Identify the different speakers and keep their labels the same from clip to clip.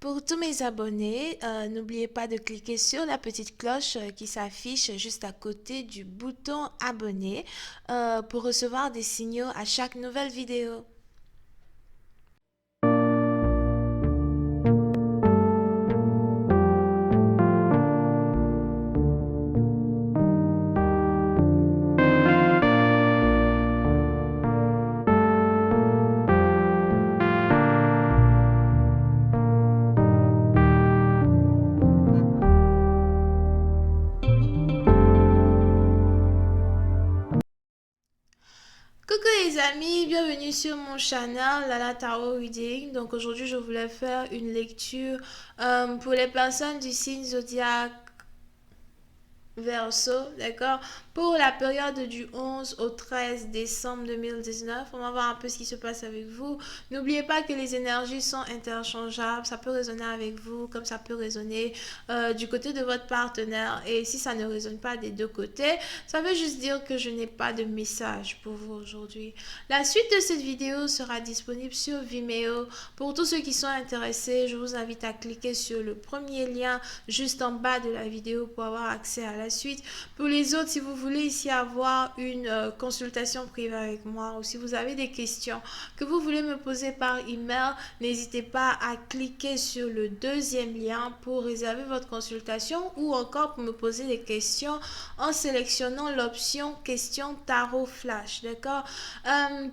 Speaker 1: Pour tous mes abonnés, n'oubliez pas de cliquer sur la petite cloche qui s'affiche juste à côté du bouton abonner pour recevoir des signaux à chaque nouvelle vidéo. Coucou les amis, bienvenue sur mon channel Lala Tarot Reading. Donc aujourd'hui je voulais faire une lecture pour les personnes du signe zodiaque Verseau, d'accord? Pour la période du 11 au 13 décembre 2019, on va voir un peu ce qui se passe avec vous. N'oubliez pas que les énergies sont interchangeables. Ça peut résonner avec vous comme ça peut résonner du côté de votre partenaire. Et si ça ne résonne pas des deux côtés, ça veut juste dire que je n'ai pas de message pour vous aujourd'hui. La suite de cette vidéo sera disponible sur Vimeo. Pour tous ceux qui sont intéressés, je vous invite à cliquer sur le premier lien juste en bas de la vidéo pour avoir accès à la suite. Pour les autres, si vous voulez ici avoir une consultation privée avec moi ou si vous avez des questions que vous voulez me poser par email, n'hésitez pas à cliquer sur le deuxième lien pour réserver votre consultation ou encore pour me poser des questions en sélectionnant l'option questions tarot flash, d'accord?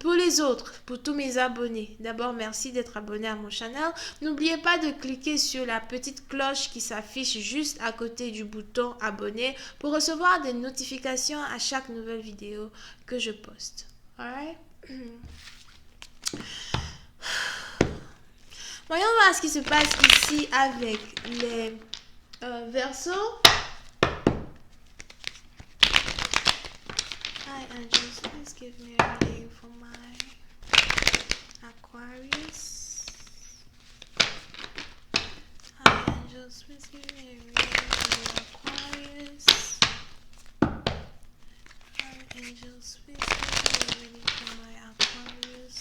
Speaker 1: Pour les autres, pour tous mes abonnés, d'abord merci d'être abonné à mon channel. N'oubliez pas de cliquer sur la petite cloche qui s'affiche juste à côté du bouton abonner pour recevoir des notifications à chaque nouvelle vidéo que je poste. Alright? Voyons voir ce qui se passe ici avec les Verseaux. Hi angels, please give me a reading for my Aquarius. Hi angels, please give me a reading for my Aquarius. Hi angels, please give me a reading for my Aquarius.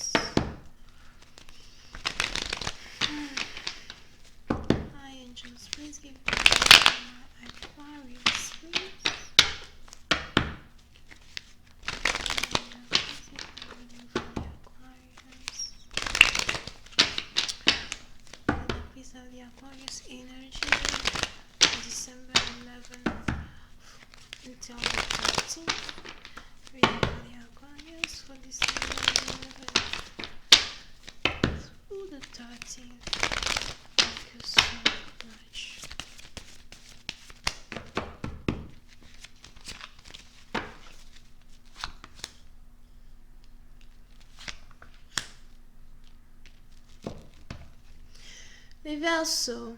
Speaker 1: Hi angels, please give me a reading for my Aquarius, please. Of the Aquarius energy, December 11th until the 13th. Reading for the Aquarius for December 11th through the 13th. Thank you so much. Les Verseaux.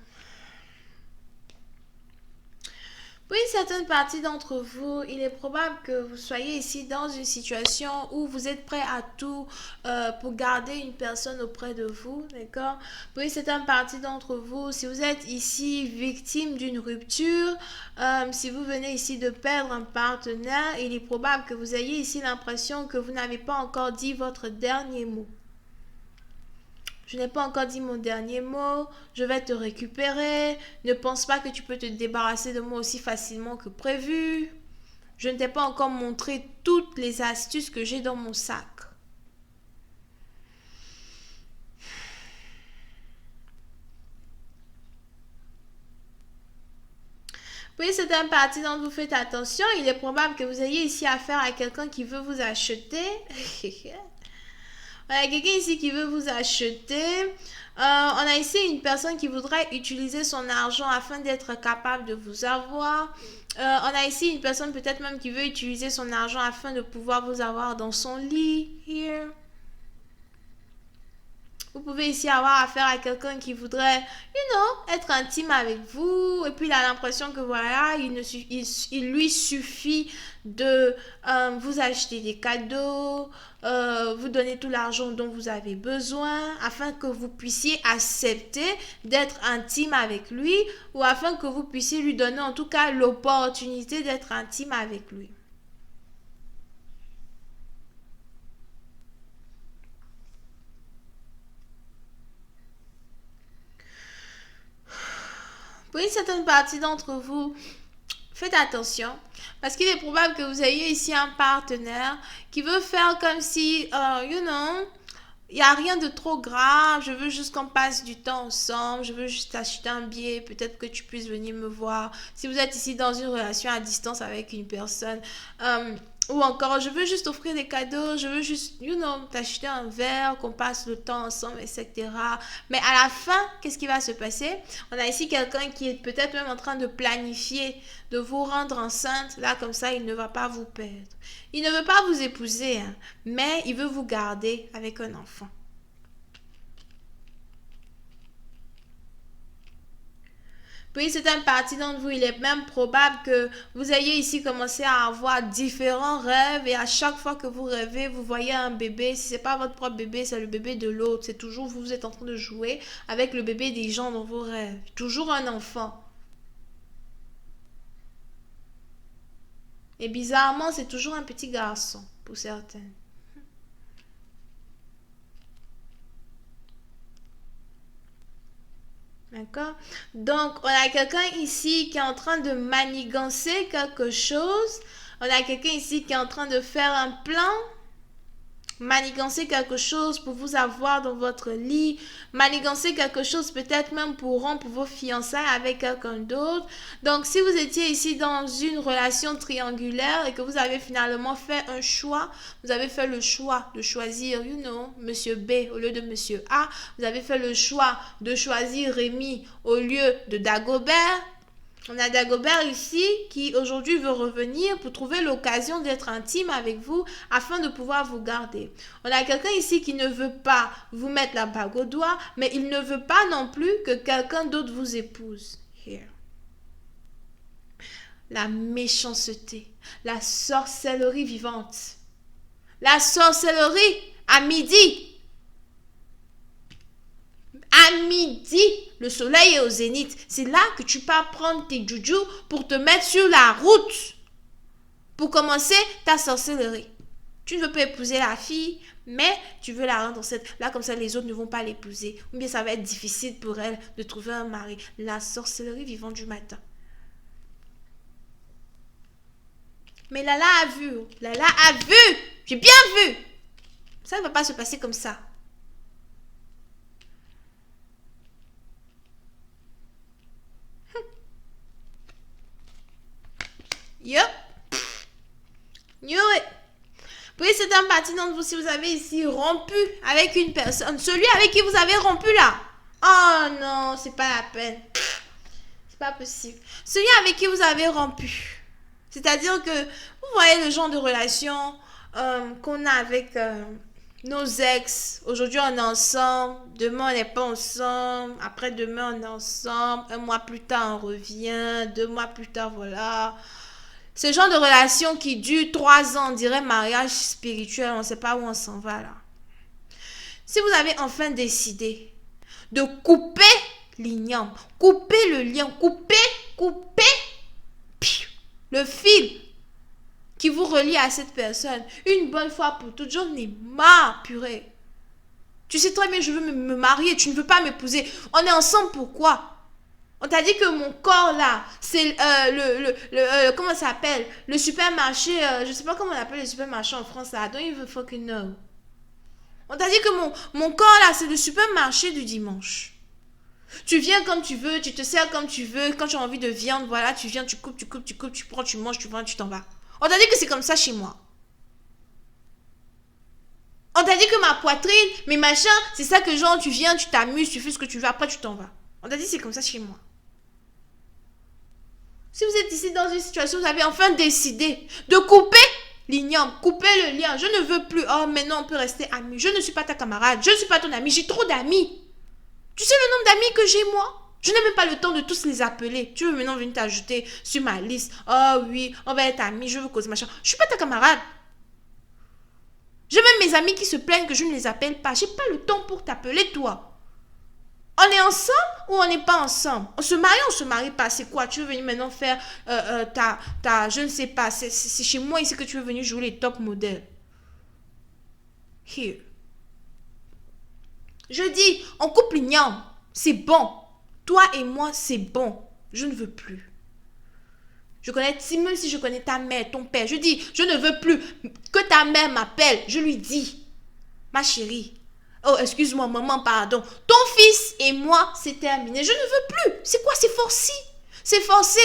Speaker 1: Pour une certaine partie d'entre vous, il est probable que vous soyez ici dans une situation où vous êtes prêt à tout pour garder une personne auprès de vous, d'accord? Pour une certaine partie d'entre vous, si vous êtes ici victime d'une rupture, si vous venez ici de perdre un partenaire, il est probable que vous ayez ici l'impression que vous n'avez pas encore dit votre dernier mot. Je n'ai pas encore dit mon dernier mot, je vais te récupérer, ne pense pas que tu peux te débarrasser de moi aussi facilement que prévu. Je ne t'ai pas encore montré toutes les astuces que j'ai dans mon sac. Oui, c'est un parti dont vous faites attention. Il est probable que vous ayez ici affaire à quelqu'un qui veut vous acheter. Voilà, quelqu'un ici qui veut vous acheter. On a ici une personne qui voudrait utiliser son argent afin d'être capable de vous avoir. On a ici une personne peut-être même qui veut utiliser son argent afin de pouvoir vous avoir dans son lit. Here. Vous pouvez ici avoir affaire à quelqu'un qui voudrait, être intime avec vous. Et puis il a l'impression que voilà, il lui suffit de vous acheter des cadeaux, vous donner tout l'argent dont vous avez besoin afin que vous puissiez accepter d'être intime avec lui ou afin que vous puissiez lui donner en tout cas l'opportunité d'être intime avec lui. certaine partie d'entre vous, faites attention, parce qu'il est probable que vous ayez ici un partenaire qui veut faire comme si, il n'y a rien de trop grave, je veux juste qu'on passe du temps ensemble, je veux juste acheter un billet, peut-être que tu puisses venir me voir. Si vous êtes ici dans une relation à distance avec une personne, ou encore, je veux juste offrir des cadeaux, je veux juste, t'acheter un verre, qu'on passe le temps ensemble, etc. Mais à la fin, qu'est-ce qui va se passer? On a ici quelqu'un qui est peut-être même en train de planifier, de vous rendre enceinte. Là, comme ça, il ne va pas vous perdre. Il ne veut pas vous épouser, hein, mais il veut vous garder avec un enfant. Puis c'est une partie d'entre vous, il est même probable que vous ayez ici commencé à avoir différents rêves et à chaque fois que vous rêvez, vous voyez un bébé. Si ce n'est pas votre propre bébé, c'est le bébé de l'autre. C'est toujours vous êtes en train de jouer avec le bébé des gens dans vos rêves. Toujours un enfant. Et bizarrement, c'est toujours un petit garçon pour certains. D'accord? Donc, on a quelqu'un ici qui est en train de manigancer quelque chose. On a quelqu'un ici qui est en train de faire un plan. Manigancer quelque chose pour vous avoir dans votre lit. Manigancer quelque chose peut-être même pour rompre vos fiançailles avec quelqu'un d'autre. Donc, si vous étiez ici dans une relation triangulaire et que vous avez finalement fait un choix, vous avez fait le choix de choisir, Monsieur B au lieu de Monsieur A. Vous avez fait le choix de choisir Rémi au lieu de Dagobert. On a Dagobert ici qui aujourd'hui veut revenir pour trouver l'occasion d'être intime avec vous afin de pouvoir vous garder. On a quelqu'un ici qui ne veut pas vous mettre la bague au doigt, mais il ne veut pas non plus que quelqu'un d'autre vous épouse. Here. La méchanceté, la sorcellerie vivante. La sorcellerie à midi. À midi, le soleil est au zénith. C'est là que tu pars prendre tes joujou pour te mettre sur la route. Pour commencer ta sorcellerie. Tu ne veux pas épouser la fille, mais tu veux la rendre enceinte. Là, comme ça, les autres ne vont pas l'épouser. Ou bien ça va être difficile pour elle de trouver un mari. La sorcellerie vivante du matin. Mais Lala a vu. Lala a vu. J'ai bien vu. Ça ne va pas se passer comme ça. Yup. Knew it. Puis c'est un parti d'entre vous, si vous avez ici rompu avec une personne, celui avec qui vous avez rompu là. Oh non, c'est pas la peine. C'est pas possible. Celui avec qui vous avez rompu. C'est-à-dire que vous voyez le genre de relation qu'on a avec nos ex. Aujourd'hui on est ensemble, demain on n'est pas ensemble, après-demain on est ensemble, un mois plus tard on revient, 2 mois plus tard voilà. Ce genre de relation qui dure 3 ans, on dirait mariage spirituel, on ne sait pas où on s'en va là. Si vous avez enfin décidé de couper l'igname, couper le lien, couper le fil qui vous relie à cette personne, une bonne fois pour toutes, j'en ai marre, purée. Tu sais très bien, je veux me marier, tu ne veux pas m'épouser. On est ensemble, pourquoi? On t'a dit que mon corps là, c'est comment ça s'appelle? Le supermarché, je sais pas comment on appelle le supermarché en France là. I don't even fucking know. On t'a dit que mon corps là, c'est le supermarché du dimanche. Tu viens comme tu veux, tu te sers comme tu veux. Quand tu as envie de viande, voilà, tu viens, tu coupes, tu prends, tu manges, tu vends, tu t'en vas. On t'a dit que c'est comme ça chez moi. On t'a dit que ma poitrine, mes machins, c'est ça que genre tu viens, tu t'amuses, tu fais ce que tu veux, après tu t'en vas. On t'a dit c'est comme ça chez moi. Si vous êtes ici dans une situation, vous avez enfin décidé de couper l'igname, couper le lien. Je ne veux plus. Oh, mais non, on peut rester amis. Je ne suis pas ta camarade. Je ne suis pas ton ami. J'ai trop d'amis. Tu sais le nombre d'amis que j'ai, moi? Je n'ai même pas le temps de tous les appeler. Tu veux maintenant venir t'ajouter sur ma liste. Oh oui, on va être amis. Je veux causer machin. Je ne suis pas ta camarade. J'ai même mes amis qui se plaignent que je ne les appelle pas. Je n'ai pas le temps pour t'appeler, toi. On est ensemble ou on n'est pas ensemble? On se marie ou on se marie pas? C'est quoi? Tu veux venir maintenant faire je ne sais pas. C'est chez moi ici que tu veux venir jouer les top modèles. Here. Je dis, on coupe l'igname. C'est bon. Toi et moi, c'est bon. Je ne veux plus. Même si je connais ta mère, ton père, je dis, je ne veux plus que ta mère m'appelle. Je lui dis, ma chérie, oh, excuse-moi, maman, pardon. Ton fils et moi, c'est terminé. Je ne veux plus. C'est quoi? C'est forcé. C'est forcé.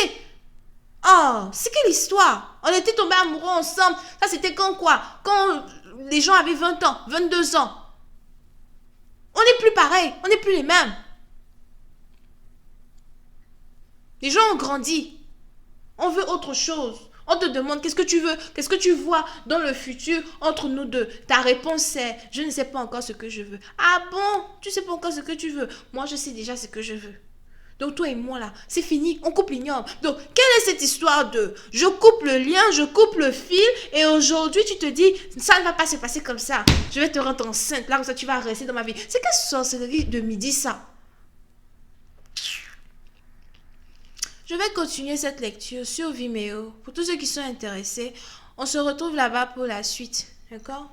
Speaker 1: Oh, c'est quelle histoire? On était tombés amoureux ensemble. Ça, c'était quand quoi? Quand les gens avaient 20 ans, 22 ans. On n'est plus pareil. On n'est plus les mêmes. Les gens ont grandi. On veut autre chose. On te demande qu'est-ce que tu veux, qu'est-ce que tu vois dans le futur entre nous deux. Ta réponse c'est je ne sais pas encore ce que je veux. Ah bon, tu sais pas encore ce que tu veux. Moi je sais déjà ce que je veux. Donc toi et moi là, c'est fini, on coupe l'ignore. Donc quelle est cette histoire de je coupe le lien, je coupe le fil et aujourd'hui tu te dis ça ne va pas se passer comme ça. Je vais te rendre enceinte, là comme ça tu vas rester dans ma vie. C'est quelle sorcellerie de midi ça? Je vais continuer cette lecture sur Vimeo. Pour tous ceux qui sont intéressés, on se retrouve là-bas pour la suite. D'accord?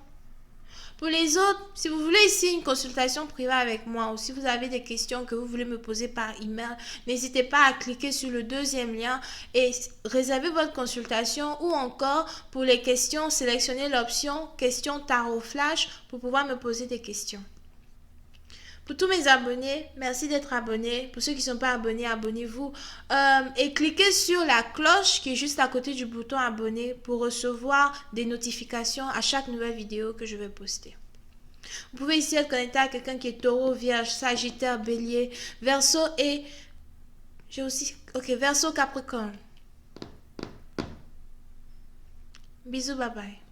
Speaker 1: Pour les autres, si vous voulez ici une consultation privée avec moi ou si vous avez des questions que vous voulez me poser par email, n'hésitez pas à cliquer sur le deuxième lien et réserver votre consultation ou encore pour les questions, sélectionnez l'option questions tarot flash pour pouvoir me poser des questions. Pour tous mes abonnés, merci d'être abonnés. Pour ceux qui ne sont pas abonnés, abonnez-vous. Et cliquez sur la cloche qui est juste à côté du bouton abonner pour recevoir des notifications à chaque nouvelle vidéo que je vais poster. Vous pouvez ici être connecté à quelqu'un qui est taureau, vierge, sagittaire, bélier, verseau et... J'ai aussi... Ok, verseau, capricorne. Bisous, bye bye.